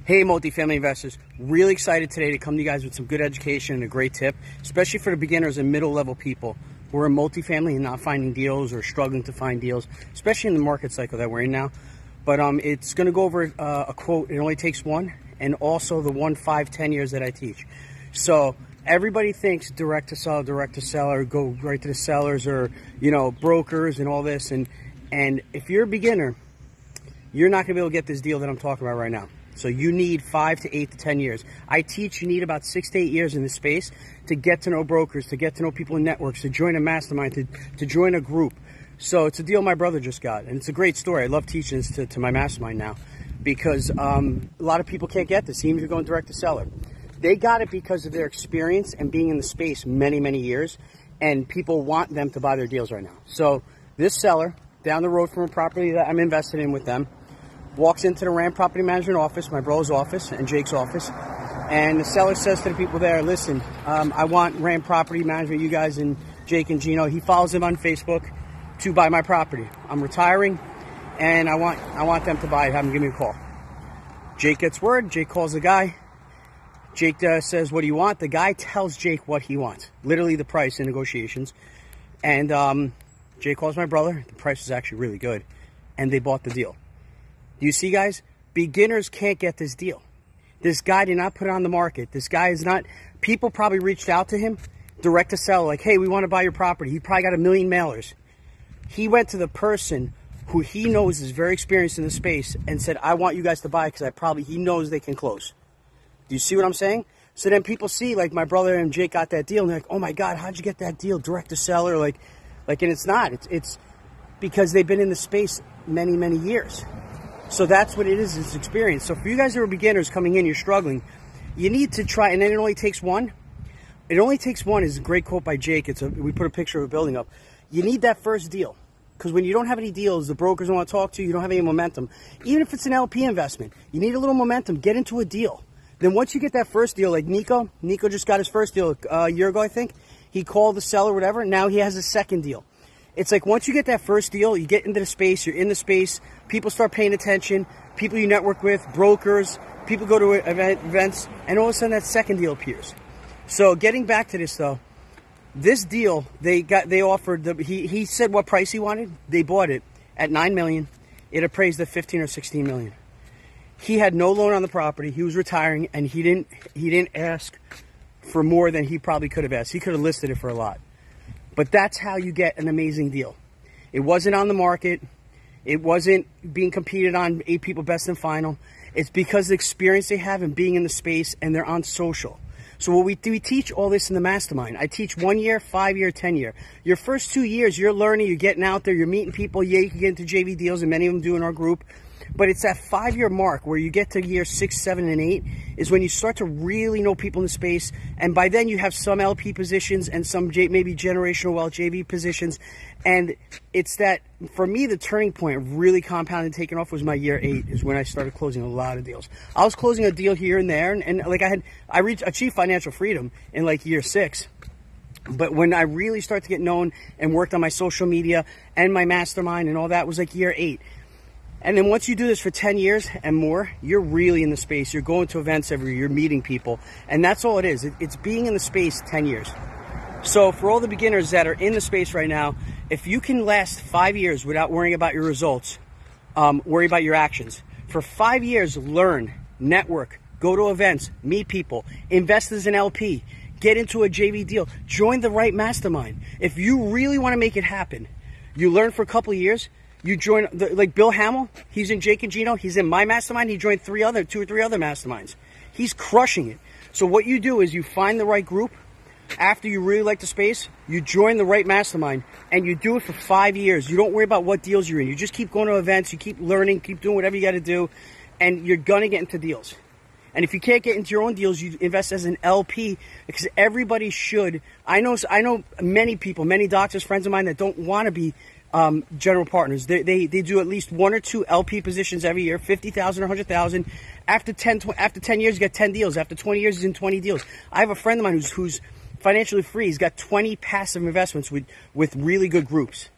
Hey, multifamily investors, really excited today to come to you guys with some good education and a great tip, especially for the beginners and middle level people who are in multifamily and not finding deals or struggling to find deals, especially in the market cycle that we're in now. But it's going to go over a quote, it only takes one, and also the 1, 5, 10 years that I teach. So everybody thinks direct to seller, go right to the sellers, or, you know, brokers and all this. And if you're a beginner, you're not going to be able to get this deal that I'm talking about right now. So you need 5 to 8 to 10 years. I teach you need about 6 to 8 years in this space to get to know brokers, to get to know people in networks, to join a mastermind, to join a group. So it's a deal my brother just got, and it's a great story. I love teaching this to my mastermind now because a lot of people can't get this, even if you're going direct to seller. They got it because of their experience and being in the space many, many years, and people want them to buy their deals right now. So this seller, down the road from a property that I'm invested in with them, walks into the RAM property management office, my bro's office and Jake's office, and the seller says to the people there, listen, I want RAM property management, you guys, and Jake and Gino. He follows them on Facebook to buy my property. I'm retiring, and I want them to buy it. Have them give me a call. Jake gets word. Jake calls the guy. Jake says, what do you want? The guy tells Jake what he wants, literally the price in negotiations. And Jake calls my brother. The price was actually really good, and they bought the deal. You see, guys, beginners can't get this deal. This guy did not put it on the market. This guy is not, people probably reached out to him direct to sell, like, hey, we want to buy your property. He probably got 1 million mailers. He went to the person who he knows is very experienced in the space and said, I want you guys to buy because he knows they can close. Do you see what I'm saying? So then people see, like, my brother and Jake got that deal, and they're like, oh my God, how'd you get that deal direct to seller? Like, and it's not. It's because they've been in the space many, many years. So that's what it is, it's experience. So for you guys who are beginners coming in, you're struggling, you need to try, and then it only takes one. It only takes one is a great quote by Jake. We put a picture of a building up. You need that first deal. Because when you don't have any deals, the brokers don't want to talk to you, you don't have any momentum. Even if it's an LP investment, you need a little momentum. Get into a deal. Then once you get that first deal, like Nico just got his first deal a year ago, I think. He called the seller, whatever. Now he has a second deal. It's like once you get that first deal, you get into the space, you're in the space, people start paying attention, people you network with, brokers, people go to events, and all of a sudden that second deal appears. So getting back to this though, this deal, they offered, he said what price he wanted, they bought it at $9 million, it appraised at 15 or 16 million. He had no loan on the property, he was retiring, and he didn't ask for more than he probably could have asked. He could have listed it for a lot. But that's how you get an amazing deal. It wasn't on the market. It wasn't being competed on 8 people best and final. It's because of the experience they have in being in the space, and they're on social. So what we teach all this in the mastermind. I teach 1 year, 5 year, 10 year. Your first 2 years, you're learning, you're getting out there, you're meeting people. Yeah, you can get into JV deals, and many of them do in our group. But it's that 5 year mark where you get to year 6, 7, and 8 is when you start to really know people in the space. And by then you have some LP positions and some maybe generational wealth JV positions. And it's that, for me, the turning point of really compounding and taking off was my year 8 is when I started closing a lot of deals. I was closing a deal here and there. And like I achieved financial freedom in like year 6. But when I really started to get known and worked on my social media and my mastermind and all that was like year 8. And then once you do this for 10 years and more, you're really in the space. You're going to events every year, you're meeting people. And that's all it is. It's being in the space 10 years. So for all the beginners that are in the space right now, if you can last 5 years without worrying about your results, worry about your actions. For 5 years, learn, network, go to events, meet people, invest as an LP, get into a JV deal, join the right mastermind. If you really want to make it happen, you learn for a couple of years. You join, like Bill Hamill, he's in Jake and Gino, he's in my mastermind, he joined 2 or 3 other masterminds. He's crushing it. So what you do is you find the right group. After you really like the space, you join the right mastermind, and you do it for 5 years. You don't worry about what deals you're in. You just keep going to events, you keep learning, keep doing whatever you got to do, and you're going to get into deals. And if you can't get into your own deals, you invest as an LP, because everybody should. I know many people, many doctors, friends of mine that don't want to be general partners. They do at least 1 or 2 LP positions every year, 50,000 or 100,000. After 10 years, you get 10 deals. After 20 years, he's in 20 deals. I have a friend of mine who's financially free. He's got 20 passive investments with really good groups.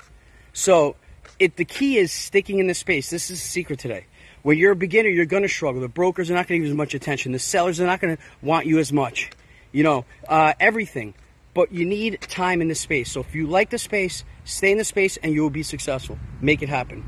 So the key is sticking in this space. This is the secret today. When you're a beginner, you're going to struggle. The brokers are not going to give you as much attention. The sellers are not going to want you as much. You know, everything. But you need time in this space. So if you like the space, stay in the space and you will be successful. Make it happen.